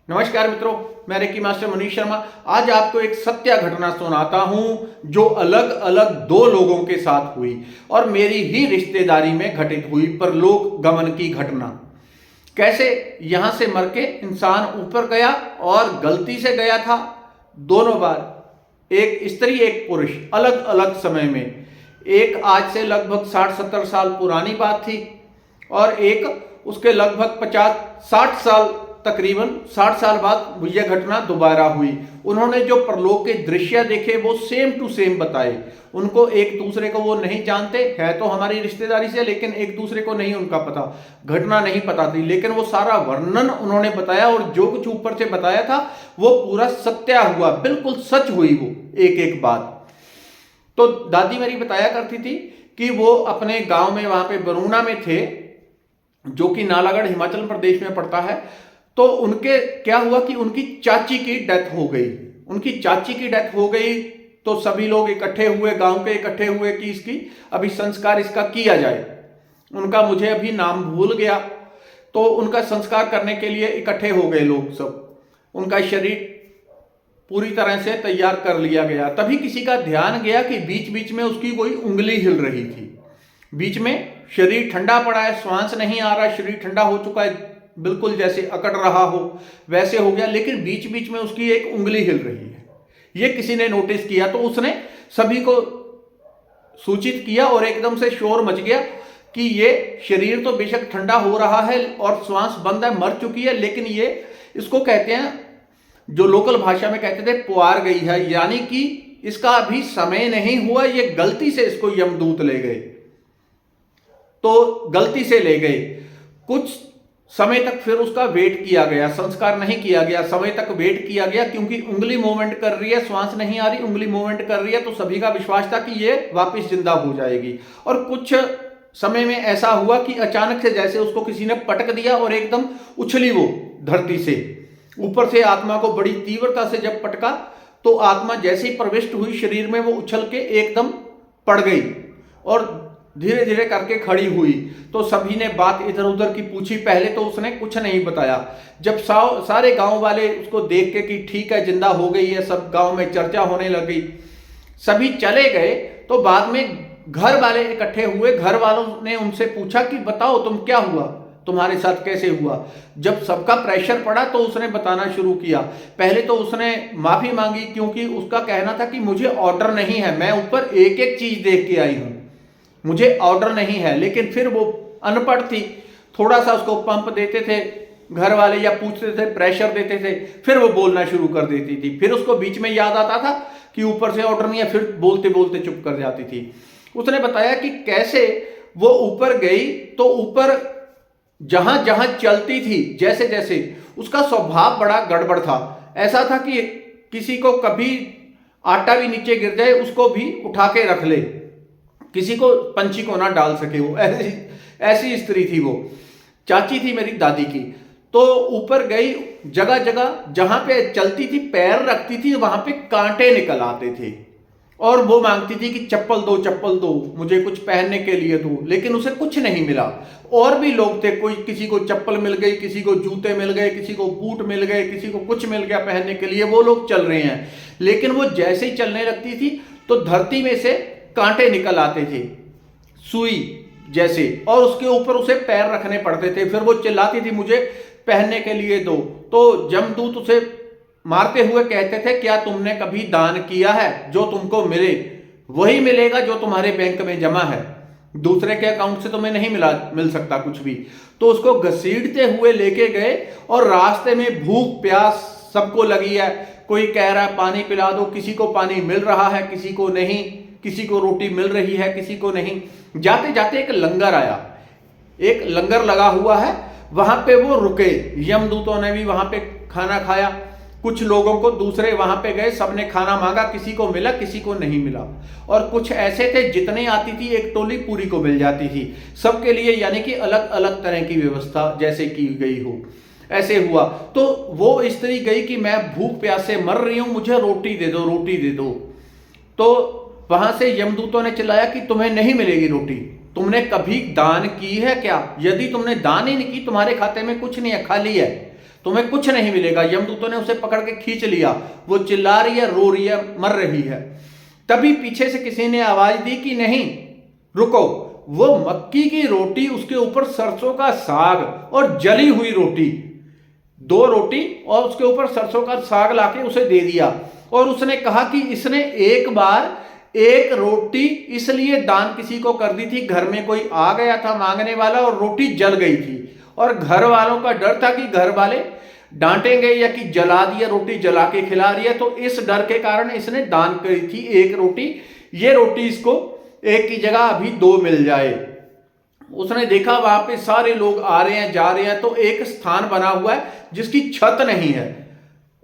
नमस्कार मित्रों, मैं रेकी मास्टर मनीष शर्मा। आज आपको एक सत्य घटना सुनाता हूं जो अलग अलग दो लोगों के साथ हुई और मेरी ही रिश्तेदारी में घटित हुई परलोक गमन की घटना। कैसे यहां से मर के इंसान ऊपर गया और गलती से गया था दोनों बार, एक स्त्री एक पुरुष, अलग अलग समय में। एक आज से लगभग 60-70 साल पुरानी बात थी और एक उसके लगभग 50-60 साल, तकरीबन 60 साल बाद यह घटना दोबारा हुई। उन्होंने जो परलोक के दृश्य देखे वो सेम टू सेम बताए। उनको एक दूसरे को वो नहीं जानते, है तो हमारी रिश्तेदारी से, लेकिन एक दूसरे को नहीं उनका पता, घटना नहीं पता थी, लेकिन वो सारा वर्णन उन्होंने बताया और जो कुछ ऊपर से बताया था वो पूरा सत्य हुआ, बिल्कुल सच हुई वो एक एक बात। तो दादी मेरी बताया करती थी कि वो अपने गांव में, वहां पे बरूना में थे, जो कि नालागढ़ हिमाचल प्रदेश में पड़ता है। तो उनके क्या हुआ कि उनकी चाची की डेथ हो गई। उनकी चाची की डेथ हो गई तो सभी लोग इकट्ठे हुए, गांव के इकट्ठे हुए कि इसकी अभी संस्कार इसका किया जाए। उनका मुझे अभी नाम भूल गया। तो उनका संस्कार करने के लिए इकट्ठे हो गए लोग सब। उनका शरीर पूरी तरह से तैयार कर लिया गया। तभी किसी का ध्यान गया कि बीच बीच में उसकी कोई उंगली हिल रही थी। बीच में शरीर ठंडा पड़ा है, श्वास नहीं आ रहा, शरीर ठंडा हो चुका है, बिल्कुल जैसे अकड़ रहा हो वैसे हो गया, लेकिन बीच बीच में उसकी एक उंगली हिल रही है। यह किसी ने नोटिस किया तो उसने सभी को सूचित किया और एकदम से शोर मच गया कि ये शरीर तो बेशक ठंडा हो रहा है और श्वास बंद है, मर चुकी है, लेकिन ये, इसको कहते हैं, जो लोकल भाषा में कहते थे, पुआर गई है, यानी कि इसका अभी समय नहीं हुआ, ये गलती से इसको यमदूत ले गए। तो गलती से ले गए। कुछ समय तक फिर उसका वेट किया गया, संस्कार नहीं किया गया, समय तक वेट किया गया, क्योंकि उंगली मूवमेंट कर रही है, श्वास नहीं आ रही, उंगली मूवमेंट कर रही है, तो सभी का विश्वास था कि ये वापस जिंदा हो जाएगी। और कुछ समय में ऐसा हुआ कि अचानक से जैसे उसको किसी ने पटक दिया और एकदम उछली वो धरती से। ऊपर से आत्मा को बड़ी तीव्रता से जब पटका तो आत्मा जैसे ही प्रविष्ट हुई शरीर में, वो उछल के एकदम पड़ गई और धीरे धीरे करके खड़ी हुई। तो सभी ने बात इधर उधर की पूछी। पहले तो उसने कुछ नहीं बताया। जब सारे गांव वाले उसको देख के कि ठीक है जिंदा हो गई है, सब गांव में चर्चा होने लगी, सभी चले गए। तो बाद में घर वाले इकट्ठे हुए। घर वालों ने उनसे पूछा कि बताओ तुम, क्या हुआ, तुम्हारे साथ कैसे हुआ। जब सबका प्रेशर पड़ा तो उसने बताना शुरू किया। पहले तो उसने माफी मांगी, क्योंकि उसका कहना था कि मुझे ऑर्डर नहीं है, मैं ऊपर एक एक चीज देख के आई हूं, मुझे ऑर्डर नहीं है। लेकिन फिर वो अनपढ़ थी, थोड़ा सा उसको पंप देते थे घर वाले या पूछते थे, प्रेशर देते थे, फिर वो बोलना शुरू कर देती थी। फिर उसको बीच में याद आता था कि ऊपर से ऑर्डर नहीं है, फिर बोलते बोलते चुप कर जाती थी। उसने बताया कि कैसे वो ऊपर गई तो ऊपर जहां जहां चलती थी, जैसे जैसे, उसका स्वभाव बड़ा गड़बड़ था। ऐसा था कि किसी को कभी आटा भी नीचे गिर जाए उसको भी उठा के रख ले, किसी को पंछी को ना डाल सके। वो ऐसी स्त्री थी। वो चाची थी मेरी दादी की। तो ऊपर गई, जगह जगह जहां पे चलती थी, पैर रखती थी, वहां पे कांटे निकल आते थे और वो मांगती थी कि चप्पल दो, चप्पल दो, मुझे कुछ पहनने के लिए दो, लेकिन उसे कुछ नहीं मिला। और भी लोग थे, कोई, किसी को चप्पल मिल गई, किसी को जूते मिल गए, किसी को बूट मिल गए, किसी को कुछ मिल गया पहनने के लिए, वो लोग चल रहे हैं। लेकिन वो जैसे ही चलने लगती थी तो धरती में से कांटे निकल आते थे, सुई जैसे, और उसके ऊपर उसे पैर रखने पड़ते थे। फिर वो चिल्लाती थी मुझे पहनने के लिए दो। तो जमदूत उसे मारते हुए कहते थे, क्या तुमने कभी दान किया है? जो तुमको मिले वही मिलेगा जो तुम्हारे बैंक में जमा है, दूसरे के अकाउंट से तुम्हें नहीं मिल सकता कुछ भी। तो उसको घसीटते हुए लेके गए और रास्ते में भूख प्यास सबको लगी है। कोई कह रहा है पानी पिला दो, किसी को पानी मिल रहा है, किसी को नहीं, किसी को रोटी मिल रही है, किसी को नहीं। जाते जाते एक लंगर आया, एक लंगर लगा हुआ है, वहां पे वो रुके। यमदूतों ने भी वहां पे खाना खाया। कुछ लोगों को दूसरे वहां पे गए, सबने खाना मांगा, किसी को मिला, किसी को नहीं मिला। और कुछ ऐसे थे जितने आती थी एक टोली पूरी को मिल जाती थी सबके लिए, यानी कि अलग अलग तरह की व्यवस्था जैसे की गई हो, ऐसे हुआ। तो वो स्त्री गई कि मैं भूख प्यास से मर रही हूं, मुझे रोटी दे दो, रोटी दे दो। तो वहां से यमदूतों ने चिल्लाया कि तुम्हें नहीं मिलेगी रोटी, तुमने कभी दान की है क्या? यदि तुमने दान ही नहीं की, तुम्हारे खाते में कुछ नहीं है, खाली है, तुम्हें कुछ नहीं मिलेगा। यमदूतों ने उसे पकड़ के खींच लिया, वो चिल्ला रही है, रो रही है, मर रही है। तभी पीछे से किसी ने आवाज दी कि नहीं रुको, वो मक्की की रोटी, उसके ऊपर सरसों का साग और जली हुई रोटी, 2 रोटी और उसके ऊपर सरसों का साग लाके उसे दे दिया। और उसने कहा कि इसने एक बार 1 रोटी इसलिए दान किसी को कर दी थी, घर में कोई आ गया था मांगने वाला और रोटी जल गई थी, और घर वालों का डर था कि घर वाले डांटेंगे या कि जला दिया, रोटी जला के खिला रही है, तो इस डर के कारण इसने दान करी थी 1 रोटी। ये रोटी इसको 1 की जगह अभी 2 मिल जाए। उसने देखा वहां पे सारे लोग आ रहे हैं, जा रहे हैं, तो एक स्थान बना हुआ है जिसकी छत नहीं है,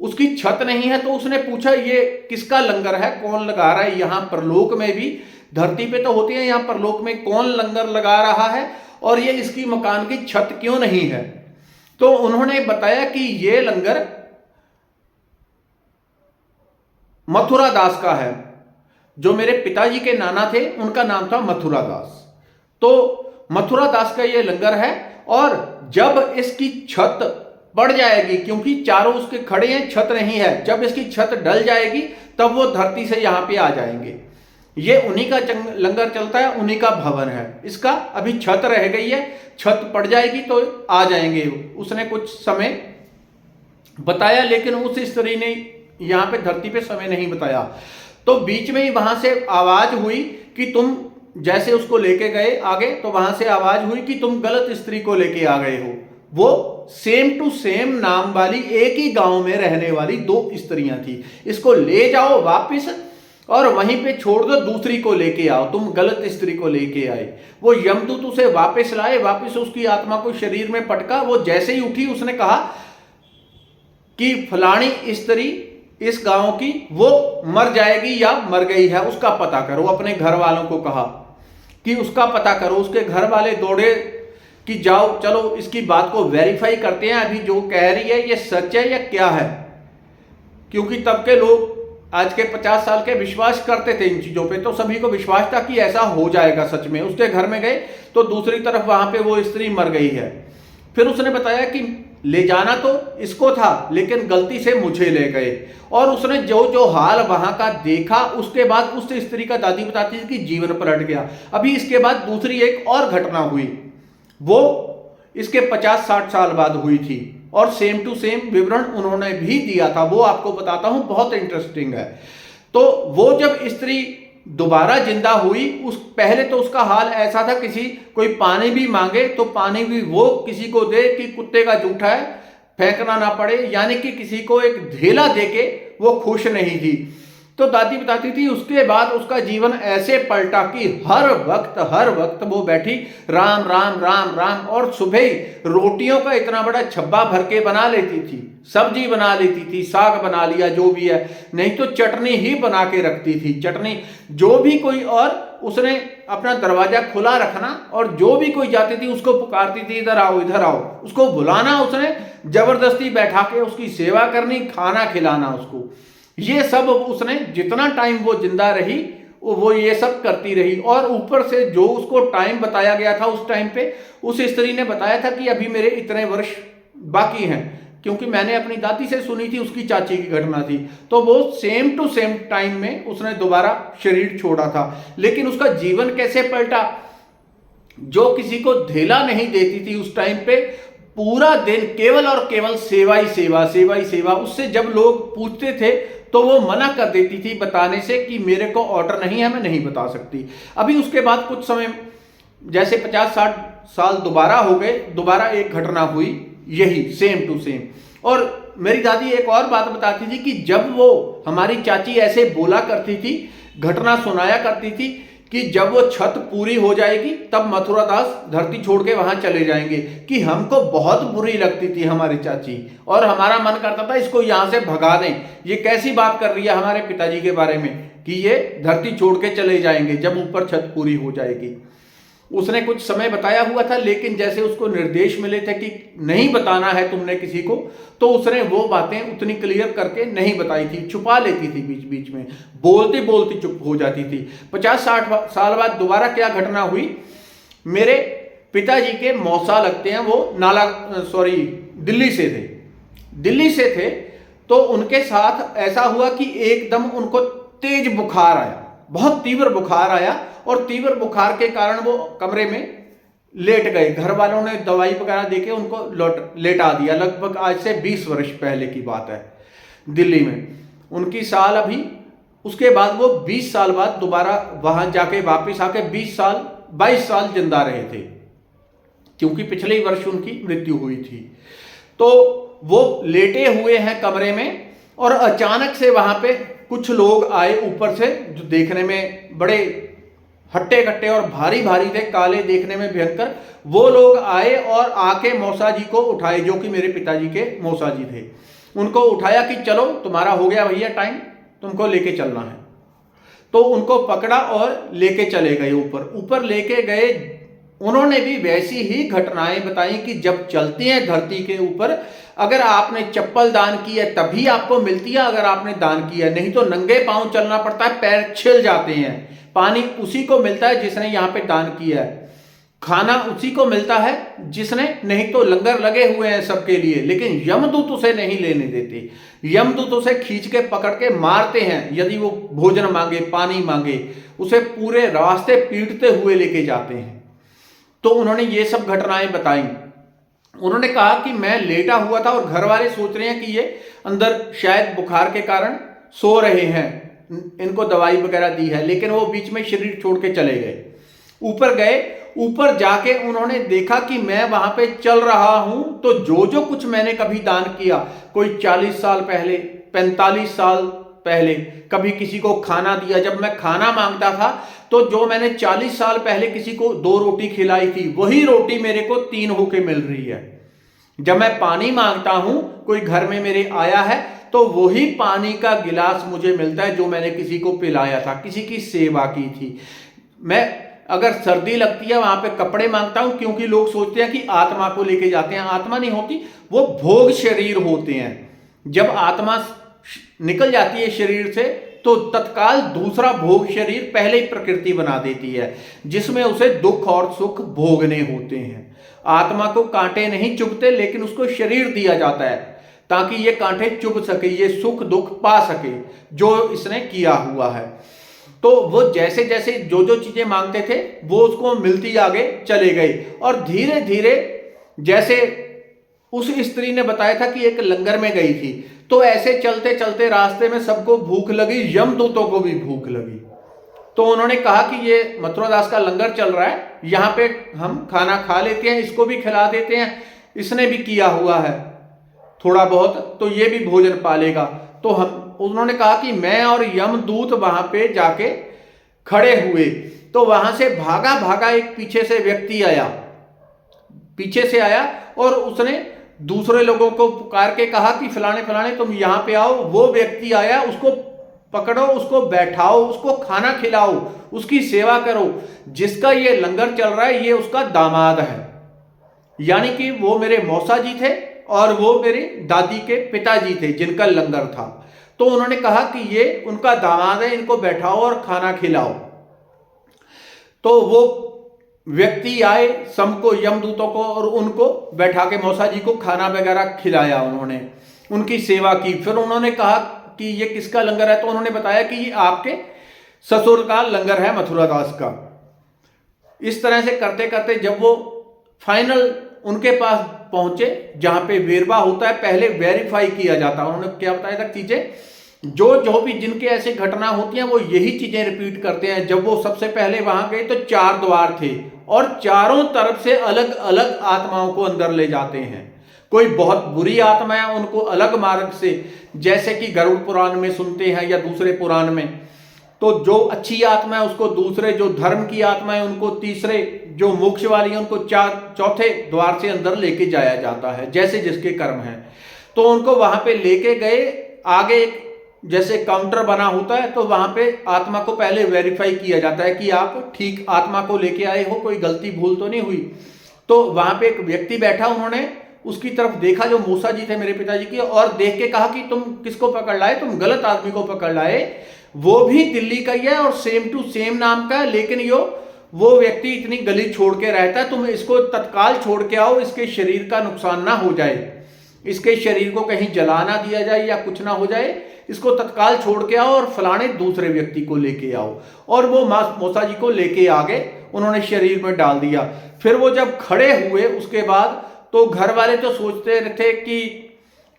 उसकी छत नहीं है। तो उसने पूछा ये किसका लंगर है, कौन लगा रहा है? यहां परलोक में भी, धरती पे तो होती है, यहां परलोक में कौन लंगर लगा रहा है, और ये इसकी मकान की छत क्यों नहीं है? तो उन्होंने बताया कि ये लंगर मथुरा दास का है। जो मेरे पिताजी के नाना थे उनका नाम था मथुरा दास। तो मथुरा दास का ये लंगर है, और जब इसकी छत पड़ जाएगी, क्योंकि चारों उसके खड़े हैं, छत नहीं है, जब इसकी छत ढल जाएगी तब वो धरती से यहां पे आ जाएंगे। ये उन्हीं का लंगर चलता है, उन्हीं का भवन है। इसका अभी छत रह गई है, छत पड़ जाएगी तो आ जाएंगे। उसने कुछ समय बताया, लेकिन उस स्त्री ने यहां पे धरती पे समय नहीं बताया। तो बीच में ही वहां से आवाज हुई कि तुम, जैसे उसको लेके गए आगे, तो वहां से आवाज हुई कि तुम गलत स्त्री को लेके आ गए हो। वो सेम टू सेम नाम वाली, एक ही गांव में रहने वाली 2 स्त्रियां थी। इसको ले जाओ वापिस और वहीं पे छोड़ दो, दूसरी को लेके आओ, तुम गलत स्त्री को लेके आए। वो यमदूत उसे वापस लाए, वापस उसकी आत्मा को शरीर में पटका। वो जैसे ही उठी उसने कहा कि फलानी स्त्री इस गांव की, वो मर जाएगी या मर गई है, उसका पता करो। अपने घर वालों को कहा कि उसका पता करो। उसके घर वाले दौड़े कि जाओ, चलो इसकी बात को वेरीफाई करते हैं, अभी जो कह रही है ये सच है या क्या है। क्योंकि तब के लोग, आज के 50 साल के, विश्वास करते थे इन चीजों पे, तो सभी को विश्वास था कि ऐसा हो जाएगा सच में। उसके घर में गए तो दूसरी तरफ वहां पे वो स्त्री मर गई है। फिर उसने बताया कि ले जाना तो इसको था, लेकिन गलती से मुझे ले गए। और उसने जो जो हाल वहां का देखा, उसके बाद उस स्त्री का, दादी बताती थी कि जीवन पलट गया। अभी इसके बाद दूसरी एक और घटना हुई, वो इसके 50-60 साल बाद हुई थी, और सेम टू सेम विवरण उन्होंने भी दिया था। वो आपको बताता हूं, बहुत इंटरेस्टिंग है। तो वो जब स्त्री दोबारा जिंदा हुई, उस पहले तो उसका हाल ऐसा था, किसी कोई पानी भी मांगे तो पानी भी वो किसी को दे कि कुत्ते का जूठा है, फेंकना ना पड़े, यानी कि किसी को एक ढेला देके वो खुश नहीं थी। तो दादी बताती थी उसके बाद उसका जीवन ऐसे पलटा कि हर वक्त वो बैठी राम राम राम राम, और सुबह ही रोटियों का इतना बड़ा छब्बा भर के बना लेती थी, सब्जी बना लेती थी, साग बना लिया जो भी है, नहीं तो चटनी ही बना के रखती थी। चटनी जो भी कोई, और उसने अपना दरवाजा खुला रखना, और जो भी कोई जाती थी उसको पुकारती थी इधर आओ इधर आओ, उसको बुलाना, उसने जबरदस्ती बैठा के उसकी सेवा करनी, खाना खिलाना उसको। ये सब उसने जितना टाइम वो जिंदा रही वो ये सब करती रही। और ऊपर से जो उसको टाइम बताया गया था, उस टाइम पे उस स्त्री ने बताया था कि अभी मेरे इतने वर्ष बाकी हैं, क्योंकि मैंने अपनी दादी से सुनी थी, उसकी चाची की घटना थी। तो वो सेम टू सेम टाइम में उसने दोबारा शरीर छोड़ा था। लेकिन उसका जीवन कैसे पलटा? जो किसी को धेला नहीं देती थी उस टाइम पे, पूरा दिन केवल और केवल सेवा ही सेवा, सेवा ही सेवा। उससे जब लोग पूछते थे तो वो मना कर देती थी बताने से कि मेरे को ऑर्डर नहीं है, मैं नहीं बता सकती। अभी उसके बाद कुछ समय, जैसे 50-60 साल दोबारा हो गए, दोबारा एक घटना हुई, यही सेम टू सेम। और मेरी दादी एक और बात बताती थी कि जब वो हमारी चाची ऐसे बोला करती थी, घटना सुनाया करती थी कि जब वो छत पूरी हो जाएगी तब मथुरा दास धरती छोड़ के वहां चले जाएंगे, कि हमको बहुत बुरी लगती थी हमारी चाची, और हमारा मन करता था इसको यहां से भगा दें। ये कैसी बात कर रही है हमारे पिताजी के बारे में कि ये धरती छोड़ के चले जाएंगे जब ऊपर छत पूरी हो जाएगी। उसने कुछ समय बताया हुआ था, लेकिन जैसे उसको निर्देश मिले थे कि नहीं बताना है तुमने किसी को, तो उसने वो बातें उतनी क्लियर करके नहीं बताई थी, छुपा लेती थी, बीच बीच में बोलती बोलती चुप हो जाती थी। 50-60 साल बाद दोबारा क्या घटना हुई, मेरे पिताजी के मौसा लगते हैं, वो दिल्ली से थे। दिल्ली से थे, तो उनके साथ ऐसा हुआ कि एकदम उनको तेज बुखार आया, बहुत तीव्र बुखार आया, और तीव्र बुखार के कारण वो कमरे में लेट गए। घर वालों ने दवाई वगैरह देके उनको लेटा दिया। लगभग आज से 20 वर्ष पहले की बात है, दिल्ली में उनकी साल अभी। उसके बाद वो 20 साल बाद दोबारा वहां जाके वापस आके 22 साल जिंदा रहे थे, क्योंकि पिछले ही वर्ष उनकी मृत्यु हुई थी। तो वो लेटे हुए हैं कमरे में, और अचानक से वहां पे कुछ लोग आए ऊपर से, जो देखने में बड़े हट्टे कट्टे और भारी भारी थे, काले देखने में भयंकर। वो लोग आए और आके मौसा जी को उठाए, जो कि मेरे पिताजी के मौसा जी थे। उनको उठाया कि चलो तुम्हारा हो गया भैया टाइम, तुमको लेके चलना है। तो उनको पकड़ा और लेके चले गए ऊपर। ऊपर लेके गए, उन्होंने भी वैसी ही घटनाएं बताई कि जब चलते हैं धरती के ऊपर, अगर आपने चप्पल दान की है तभी आपको मिलती है, अगर आपने दान किया है, नहीं तो नंगे पांव चलना पड़ता है, पैर छिल जाते हैं। पानी उसी को मिलता है जिसने यहाँ पे दान किया है, खाना उसी को मिलता है जिसने, नहीं तो लंगर लगे हुए हैं सबके लिए, लेकिन यमदूत उसे नहीं लेने देते। यमदूत उसे खींच के पकड़ के मारते हैं यदि वो भोजन मांगे, पानी मांगे, उसे पूरे रास्ते पीटते हुए लेके जाते हैं। तो उन्होंने ये सब घटनाएं बताई। उन्होंने कहा कि मैं लेटा हुआ था और घर वाले सोच रहे हैं कि ये अंदर शायद बुखार के कारण सो रहे हैं, इनको दवाई वगैरह दी है, लेकिन वो बीच में शरीर छोड़ के चले गए। ऊपर गए, ऊपर जाके उन्होंने देखा कि मैं वहां पे चल रहा हूं, तो जो जो कुछ मैंने कभी दान किया, कोई 40 साल पहले, 45 साल पहले कभी किसी को खाना दिया, जब मैं खाना मांगता था तो जो मैंने 40 साल पहले किसी को 2 रोटी खिलाई थी, वही रोटी मेरे को 3 होके मिल रही है। जब मैं पानी मांगता हूं, कोई घर में मेरे आया है, तो वही पानी का गिलास मुझे मिलता है जो मैंने किसी को पिलाया था, किसी की सेवा की थी। मैं अगर सर्दी लगती है वहां पे कपड़े मांगता हूं, क्योंकि लोग सोचते हैं कि आत्मा को लेके जाते हैं। आत्मा नहीं होती, वो भोग शरीर होते हैं। जब आत्मा निकल जाती है शरीर से, तो तत्काल दूसरा भोग शरीर पहले ही प्रकृति बना देती है, जिसमें उसे दुख और सुख भोगने होते हैं। आत्मा को कांटे नहीं चुभते, लेकिन उसको शरीर दिया जाता है ताकि ये कांटे चुभ सके, ये सुख दुख पा सके जो इसने किया हुआ है। तो वो जैसे जैसे जो जो चीजें मांगते थे वो उसको मिलती आगे चले गए, और धीरे धीरे, जैसे उस स्त्री ने बताया था कि एक लंगर में गई थी, तो ऐसे चलते चलते रास्ते में सबको भूख लगी, यमदूतों को भी भूख लगी। तो उन्होंने कहा कि ये मथुरा दास का लंगर चल रहा है, यहाँ पे हम खाना खा लेते हैं, इसको भी खिला देते हैं, इसने भी किया हुआ है थोड़ा बहुत, तो ये भी भोजन पालेगा। तो उन्होंने कहा कि मैं और यमदूत वहां पे जाके खड़े हुए, तो वहां से भागा भागा एक पीछे से व्यक्ति आया, पीछे से आया, और उसने दूसरे लोगों को पुकार के कहा कि फलाने फलाने तुम यहां पे आओ। वो व्यक्ति आया, उसको पकड़ो, उसको बैठाओ, उसको खाना खिलाओ, उसकी सेवा करो। जिसका ये लंगर चल रहा है ये उसका दामाद है, यानी कि वो मेरे मौसा जी थे और वो मेरी दादी के पिताजी थे जिनका लंगर था। तो उन्होंने कहा कि ये उनका दामाद है, इनको बैठाओ और खाना खिलाओ। तो वो व्यक्ति आए, सबको, यमदूतों को और उनको बैठा के मौसा जी को खाना वगैरह खिलाया, उन्होंने उनकी सेवा की। फिर उन्होंने कहा कि ये किसका लंगर है, तो उन्होंने बताया कि ये आपके ससुर का लंगर है, मथुरा दास का। इस तरह से करते करते जब वो फाइनल उनके पास पहुंचे, जहां पे वेरवा होता है, पहले वेरीफाई किया जाता है। उन्होंने क्या बताया था, चीजें जो भी जिनके ऐसी घटना होती हैं वो यही चीजें रिपीट करते हैं। जब वो सबसे पहले वहां गए तो 4 द्वार थे, और चारों तरफ से अलग अलग आत्माओं को अंदर ले जाते हैं। कोई बहुत बुरी आत्मा है, उनको अलग मार्ग से, जैसे कि गरुड़ पुराण में सुनते हैं या दूसरे पुराण में, तो जो अच्छी आत्मा है उसको दूसरे, जो धर्म की आत्मा है उनको तीसरे, जो मोक्ष वाली है उनको चौथे द्वार से अंदर लेके जाया जाता है, जैसे जिसके कर्म है। तो उनको वहां पे लेके गए, आगे एक जैसे काउंटर बना होता है, तो वहां पे आत्मा को पहले वेरीफाई किया जाता है कि आप ठीक आत्मा को लेके आए हो, कोई गलती भूल तो नहीं हुई। तो वहां पे एक व्यक्ति बैठा, उन्होंने उसकी तरफ देखा जो मूसा जी थे मेरे पिताजी के, और देख के कहा कि तुम किसको पकड़ लाए, तुम गलत आदमी को पकड़ लाए। वो भी दिल्ली का ही है और सेम टू सेम नाम का है, लेकिन वो व्यक्ति इतनी गली छोड़ के रहता है, तुम इसको तत्काल छोड़ के आओ, इसके शरीर का नुकसान ना हो जाए। इसके शरीर को कहीं जला ना दिया जाए या कुछ ना हो जाए, इसको तत्काल छोड़ के आओ और फलाने दूसरे व्यक्ति को लेके आओ। और वो मौसा जी को लेके आ गए, उन्होंने शरीर में डाल दिया। फिर वो जब खड़े हुए उसके बाद, तो घर वाले तो सोचते थे कि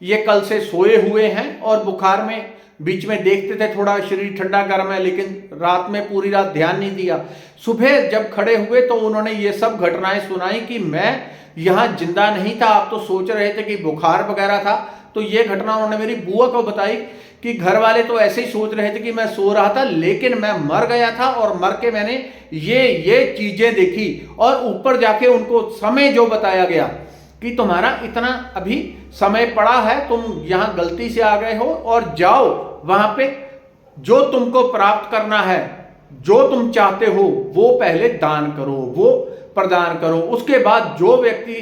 ये कल से सोए हुए हैं और बुखार में, बीच में देखते थे थोड़ा शरीर ठंडा गर्म है, लेकिन रात में पूरी रात ध्यान नहीं दिया। सुबह जब खड़े हुए तो उन्होंने ये सब घटनाएं सुनाई कि मैं यहाँ जिंदा नहीं था, आप तो सोच रहे थे कि बुखार वगैरह था। तो ये घटना उन्होंने मेरी बुआ को बताई कि घर वाले तो ऐसे ही सोच रहे थे कि मैं सो रहा था, लेकिन मैं मर गया था और मर के मैंने ये चीजें देखी। और ऊपर जाके उनको समय जो बताया गया कि तुम्हारा इतना अभी समय पड़ा है, तुम यहां गलती से आ गए हो और जाओ वहां पे, जो तुमको प्राप्त करना है, जो तुम चाहते हो वो पहले दान करो, वो प्रदान करो। उसके बाद जो व्यक्ति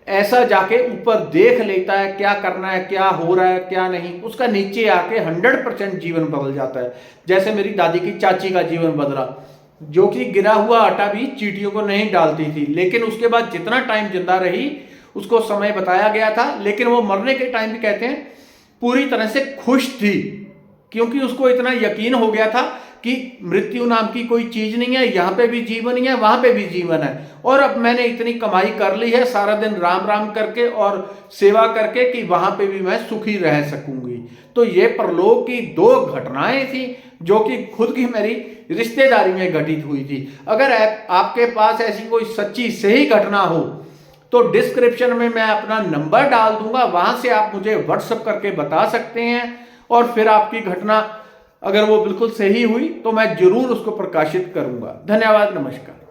ऐसा जाके ऊपर देख लेता है क्या करना है, क्या हो रहा है, क्या नहीं, उसका नीचे आके 100% जीवन बदल जाता है। जैसे मेरी दादी की चाची का जीवन बदला, जो कि गिरा हुआ आटा भी चींटियों को नहीं डालती थी, लेकिन उसके बाद जितना टाइम जिंदा रही, उसको समय बताया गया था, लेकिन वो मरने के टाइम भी कहते हैं पूरी तरह से खुश थी, क्योंकि उसको इतना यकीन हो गया था कि मृत्यु नाम की कोई चीज नहीं है, यहाँ पे भी जीवन ही है, वहां पे भी जीवन है, और अब मैंने इतनी कमाई कर ली है सारा दिन राम राम करके और सेवा करके कि वहां पे भी मैं सुखी रह सकूंगी। तो ये परलोक की 2 घटनाएं थी जो कि खुद की मेरी रिश्तेदारी में घटित हुई थी। अगर आपके पास ऐसी कोई सच्ची सही घटना हो तो डिस्क्रिप्शन में मैं अपना नंबर डाल दूंगा, वहां से आप मुझे व्हाट्सएप करके बता सकते हैं, और फिर आपकी घटना अगर वो बिल्कुल सही हुई तो मैं जरूर उसको प्रकाशित करूंगा। धन्यवाद, नमस्कार।